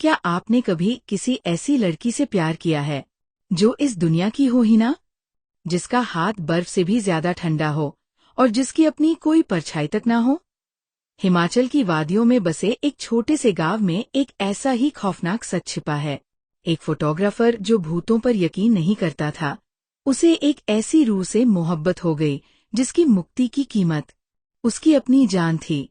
क्या आपने कभी किसी ऐसी लड़की से प्यार किया है जो इस दुनिया की हो ही ना, जिसका हाथ बर्फ से भी ज्यादा ठंडा हो और जिसकी अपनी कोई परछाई तक ना हो? हिमाचल की वादियों में बसे एक छोटे से गांव में एक ऐसा ही खौफनाक सच छिपा है। एक फोटोग्राफर जो भूतों पर यकीन नहीं करता था, उसे एक ऐसी रूह से मोहब्बत हो गई जिसकी मुक्ति की कीमत उसकी अपनी जान थी।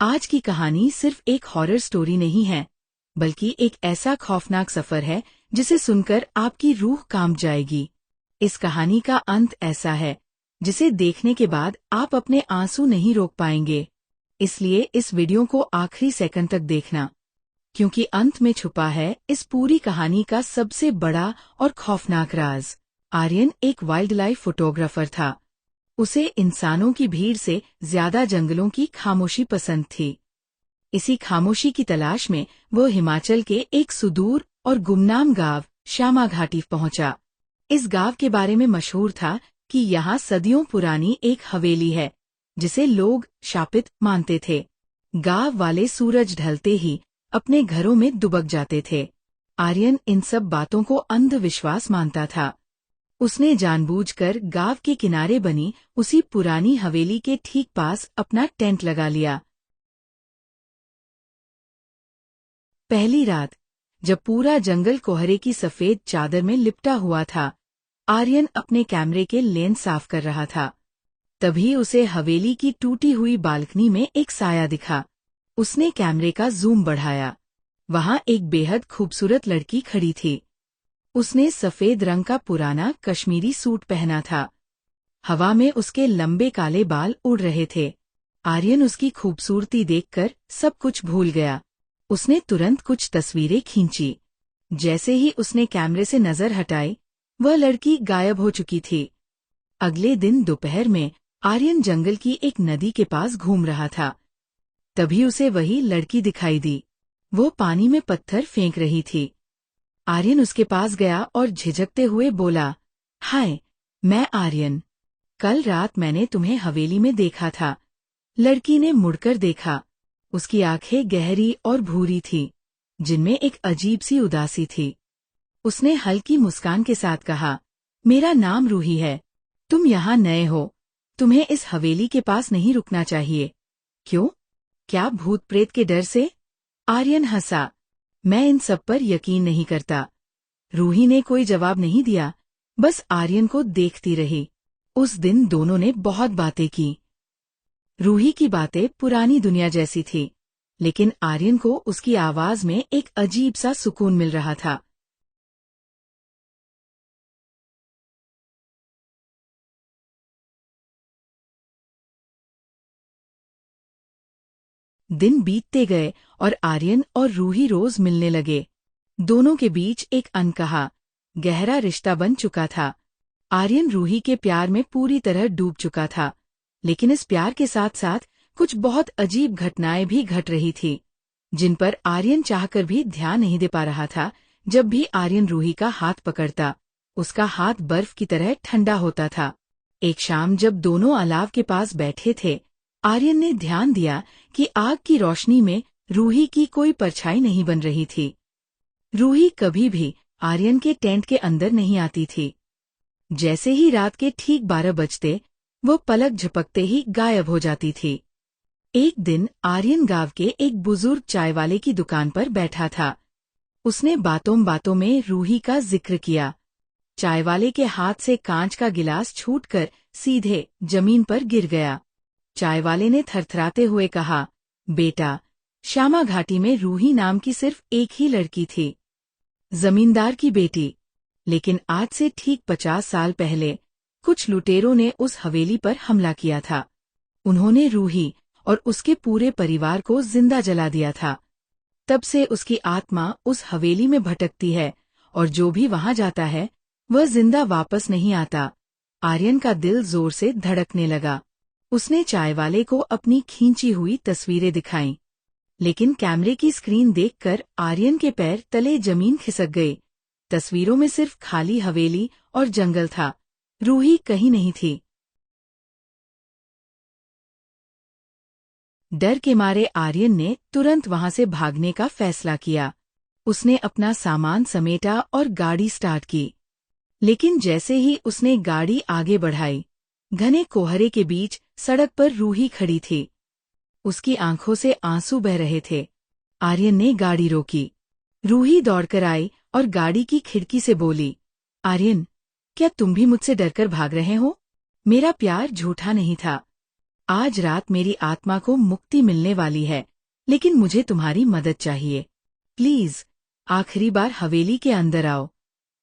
आज की कहानी सिर्फ एक हॉरर स्टोरी नहीं है, बल्कि एक ऐसा खौफनाक सफर है जिसे सुनकर आपकी रूह कांप जाएगी। इस कहानी का अंत ऐसा है जिसे देखने के बाद आप अपने आंसू नहीं रोक पाएंगे। इसलिए इस वीडियो को आखिरी सेकंड तक देखना, क्योंकि अंत में छुपा है इस पूरी कहानी का सबसे बड़ा और खौफनाक राज। आर्यन एक वाइल्ड लाइफ फोटोग्राफर था। उसे इंसानों की भीड़ से ज्यादा जंगलों की खामोशी पसंद थी। इसी खामोशी की तलाश में वो हिमाचल के एक सुदूर और गुमनाम गांव श्यामा घाटी पहुंचा। इस गांव के बारे में मशहूर था कि यहाँ सदियों पुरानी एक हवेली है जिसे लोग शापित मानते थे। गांव वाले सूरज ढलते ही अपने घरों में दुबक जाते थे। आर्यन इन सब बातों को अंधविश्वास मानता था। उसने जानबूझकर गांव के किनारे बनी उसी पुरानी हवेली के ठीक पास अपना टेंट लगा लिया। पहली रात, जब पूरा जंगल कोहरे की सफेद चादर में लिपटा हुआ था, आर्यन अपने कैमरे के लेंस साफ कर रहा था। तभी उसे हवेली की टूटी हुई बालकनी में एक साया दिखा। उसने कैमरे का जूम बढ़ाया। वहां एक बेहद खूबसूरत लड़की खड़ी थी। उसने सफेद रंग का पुराना कश्मीरी सूट पहना था। हवा में उसके लंबे काले बाल उड़ रहे थे। आर्यन उसकी खूबसूरती देखकर सब कुछ भूल गया। उसने तुरंत कुछ तस्वीरें खींची। जैसे ही उसने कैमरे से नजर हटाई, वह लड़की गायब हो चुकी थी। अगले दिन दोपहर में आर्यन जंगल की एक नदी के पास घूम रहा था। तभी उसे वही लड़की दिखाई दी। वो पानी में पत्थर फेंक रही थी। आर्यन उसके पास गया और झिझकते हुए बोला, हाय, मैं आर्यन। कल रात मैंने तुम्हें हवेली में देखा था। लड़की ने मुड़कर देखा। उसकी आंखें गहरी और भूरी थीं, जिनमें एक अजीब सी उदासी थी। उसने हल्की मुस्कान के साथ कहा, मेरा नाम रूही है। तुम यहाँ नए हो। तुम्हें इस हवेली के पास नहीं रुकना चाहिए। क्यों? क्या भूत प्रेत के डर से? आर्यन हंसा। मैं इन सब पर यकीन नहीं करता। रूही ने कोई जवाब नहीं दिया, बस आर्यन को देखती रही। उस दिन दोनों ने बहुत बातें की। रूही की बातें पुरानी दुनिया जैसी थी, लेकिन आर्यन को उसकी आवाज में एक अजीब सा सुकून मिल रहा था। दिन बीतते गए और आर्यन और रूही रोज मिलने लगे। दोनों के बीच एक अनकहा, गहरा रिश्ता बन चुका था। आर्यन रूही के प्यार में पूरी तरह डूब चुका था, लेकिन इस प्यार के साथ साथ कुछ बहुत अजीब घटनाएं भी घट रही थी, जिन पर आर्यन चाहकर भी ध्यान नहीं दे पा रहा था। जब भी आर्यन रूही का हाथ पकड़ता, उसका हाथ बर्फ की तरह ठंडा होता था। एक शाम जब दोनों अलाव के पास बैठे थे, आर्यन ने ध्यान दिया कि आग की रोशनी में रूही की कोई परछाई नहीं बन रही थी। रूही कभी भी आर्यन के टेंट के अंदर नहीं आती थी। जैसे ही रात के ठीक 12 बजते, वो पलक झपकते ही गायब हो जाती थी। एक दिन आर्यन गांव के एक बुजुर्ग चाय वाले की दुकान पर बैठा था। उसने बातों बातों में रूही का जिक्र किया। चाय वाले के हाथ से कांच का गिलास छूटकर सीधे जमीन पर गिर गया। चाय वाले ने थरथराते हुए कहा, बेटा, श्यामा घाटी में रूही नाम की सिर्फ एक ही लड़की थी, जमींदार की बेटी। लेकिन आज से ठीक 50 साल पहले कुछ लुटेरों ने उस हवेली पर हमला किया था। उन्होंने रूही और उसके पूरे परिवार को जिंदा जला दिया था। तब से उसकी आत्मा उस हवेली में भटकती है, और जो भी वहां जाता है वह जिंदा वापस नहीं आता। आर्यन का दिल जोर से धड़कने लगा। उसने चाय वाले को अपनी खींची हुई तस्वीरें दिखाईं, लेकिन कैमरे की स्क्रीन देखकर आर्यन के पैर तले जमीन खिसक गई। तस्वीरों में सिर्फ खाली हवेली और जंगल था। रूही कहीं नहीं थी। डर के मारे आर्यन ने तुरंत वहां से भागने का फैसला किया। उसने अपना सामान समेटा और गाड़ी स्टार्ट की। लेकिन जैसे ही उसने गाड़ी आगे बढ़ाई, घने कोहरे के बीच सड़क पर रूही खड़ी थी। उसकी आंखों से आंसू बह रहे थे। आर्यन ने गाड़ी रोकी। रूही दौड़कर आई और गाड़ी की खिड़की से बोली, आर्यन, क्या तुम भी मुझसे डरकर भाग रहे हो? मेरा प्यार झूठा नहीं था। आज रात मेरी आत्मा को मुक्ति मिलने वाली है, लेकिन मुझे तुम्हारी मदद चाहिए। प्लीज, आखिरी बार हवेली के अंदर आओ।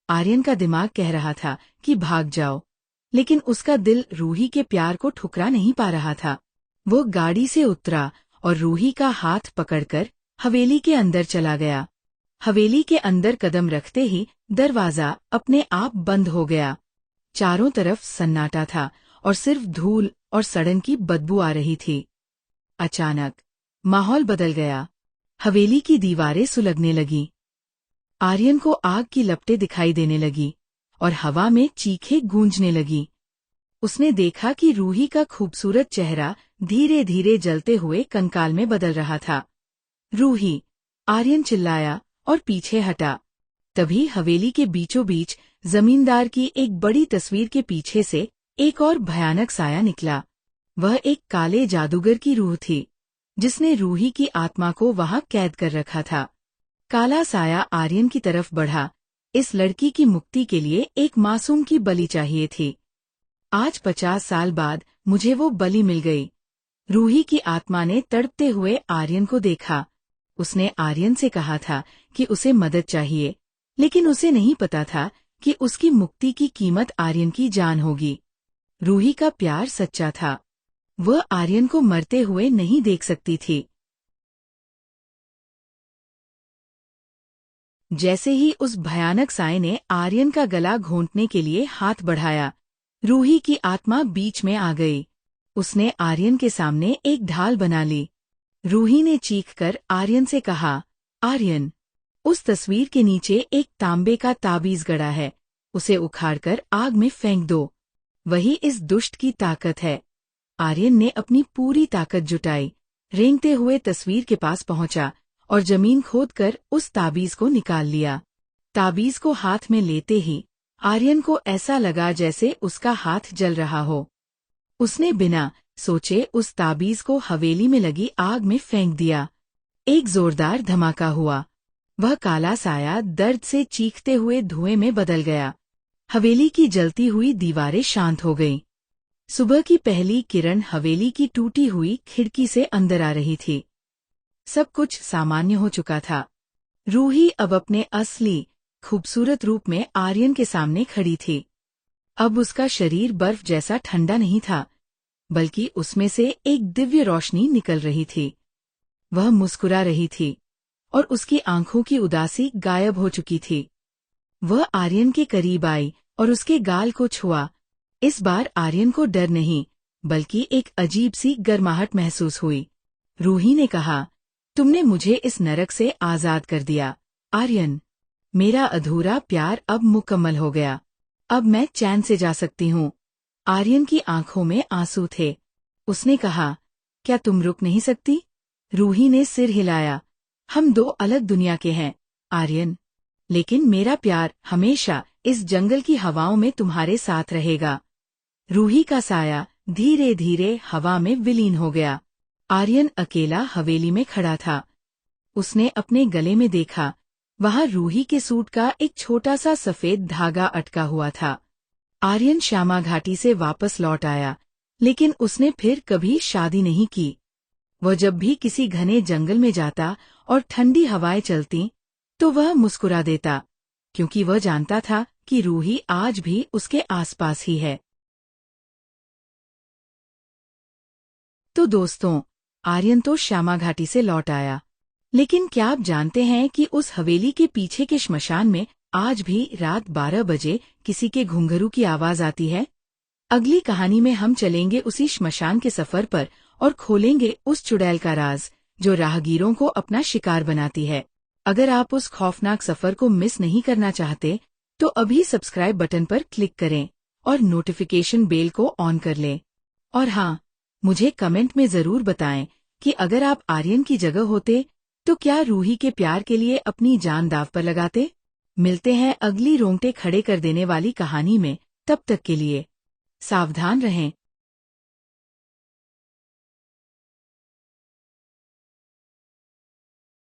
आर्यन का दिमाग कह रहा था कि भाग जाओ, लेकिन उसका दिल रूही के प्यार को ठुकरा नहीं पा रहा था। वो गाड़ी से उतरा और रूही का हाथ पकड़कर हवेली के अंदर चला गया। हवेली के अंदर कदम रखते ही दरवाजा अपने आप बंद हो गया। चारों तरफ सन्नाटा था और सिर्फ धूल और सड़न की बदबू आ रही थी। अचानक माहौल बदल गया। हवेली की दीवारें सुलगने लगीं। आर्यन को आग की लपटें दिखाई देने लगी और हवा में चीखें गूंजने लगी। उसने देखा कि रूही का खूबसूरत चेहरा धीरे धीरे जलते हुए कंकाल में बदल रहा था। रूही! आर्यन चिल्लाया और पीछे हटा। तभी हवेली के बीचों बीच जमींदार की एक बड़ी तस्वीर के पीछे से एक और भयानक साया निकला। वह एक काले जादूगर की रूह थी, जिसने रूही की आत्मा को वहां कैद कर रखा था। काला साया आर्यन की तरफ बढ़ा। इस लड़की की मुक्ति के लिए एक मासूम की बलि चाहिए थी। आज 50 साल बाद मुझे वो बलि मिल गई। रूही की आत्मा ने तड़पते हुए आर्यन को देखा। उसने आर्यन से कहा था कि उसे मदद चाहिए, लेकिन उसे नहीं पता था कि उसकी मुक्ति की कीमत आर्यन की जान होगी। रूही का प्यार सच्चा था। वह आर्यन को मरते हुए नहीं देख सकती थी। जैसे ही उस भयानक साए ने आर्यन का गला घोंटने के लिए हाथ बढ़ाया, रूही की आत्मा बीच में आ गई। उसने आर्यन के सामने एक ढाल बना ली। रूही ने चीखकर आर्यन से कहा, आर्यन, उस तस्वीर के नीचे एक तांबे का ताबीज गड़ा है, उसे उखाड़कर आग में फेंक दो। वही इस दुष्ट की ताकत है। आर्यन ने अपनी पूरी ताकत जुटाई, रेंगते हुए तस्वीर के पास पहुंचा और जमीन खोदकर उस ताबीज को निकाल लिया। ताबीज को हाथ में लेते ही आर्यन को ऐसा लगा जैसे उसका हाथ जल रहा हो। उसने बिना सोचे उस ताबीज को हवेली में लगी आग में फेंक दिया। एक जोरदार धमाका हुआ। वह काला साया दर्द से चीखते हुए धुएं में बदल गया। हवेली की जलती हुई दीवारें शांत हो गईं। सुबह की पहली किरण हवेली की टूटी हुई खिड़की से अंदर आ रही थी। सब कुछ सामान्य हो चुका था। रूही अब अपने असली, खूबसूरत रूप में आर्यन के सामने खड़ी थी। अब उसका शरीर बर्फ जैसा ठंडा नहीं था, बल्कि उसमें से एक दिव्य रोशनी निकल रही थी। वह मुस्कुरा रही थी और उसकी आंखों की उदासी गायब हो चुकी थी। वह आर्यन के करीब आई और उसके गाल को छुआ। इस बार आर्यन को डर नहीं, बल्कि एक अजीब सी गर्माहट महसूस हुई। रूही ने कहा, तुमने मुझे इस नरक से आजाद कर दिया, आर्यन। मेरा अधूरा प्यार अब मुकम्मल हो गया। अब मैं चैन से जा सकती हूँ। आर्यन की आंखों में आंसू थे। उसने कहा, क्या तुम रुक नहीं सकती? रूही ने सिर हिलाया। हम दो अलग दुनिया के हैं, आर्यन। लेकिन मेरा प्यार हमेशा इस जंगल की हवाओं में तुम्हारे साथ रहेगा। रूही का साया धीरे धीरे हवा में विलीन हो गया। आर्यन अकेला हवेली में खड़ा था। उसने अपने गले में देखा। वहां रूही के सूट का एक छोटा सा सफेद धागा अटका हुआ था। आर्यन श्यामा घाटी से वापस लौट आया, लेकिन उसने फिर कभी शादी नहीं की। वह जब भी किसी घने जंगल में जाता और ठंडी हवाएं चलती, तो वह मुस्कुरा देता, क्योंकि वह जानता था कि रूही आज भी उसके आसपास ही है। तो दोस्तों, आर्यन तो श्यामा घाटी से लौट आया, लेकिन क्या आप जानते हैं कि उस हवेली के पीछे के श्मशान में आज भी रात 12 बजे किसी के घुंघरू की आवाज आती है? अगली कहानी में हम चलेंगे उसी श्मशान के सफर पर और खोलेंगे उस चुड़ैल का राज जो राहगीरों को अपना शिकार बनाती है। अगर आप उस खौफनाक सफर को मिस नहीं करना चाहते, तो अभी सब्सक्राइब बटन पर क्लिक करें और नोटिफिकेशन बेल को ऑन कर लें। और हाँ, मुझे कमेंट में जरूर बताएं कि अगर आप आर्यन की जगह होते तो क्या रूही के प्यार के लिए अपनी जान दांव पर लगाते? मिलते हैं अगली रोंगटे खड़े कर देने वाली कहानी में। तब तक के लिए सावधान रहें।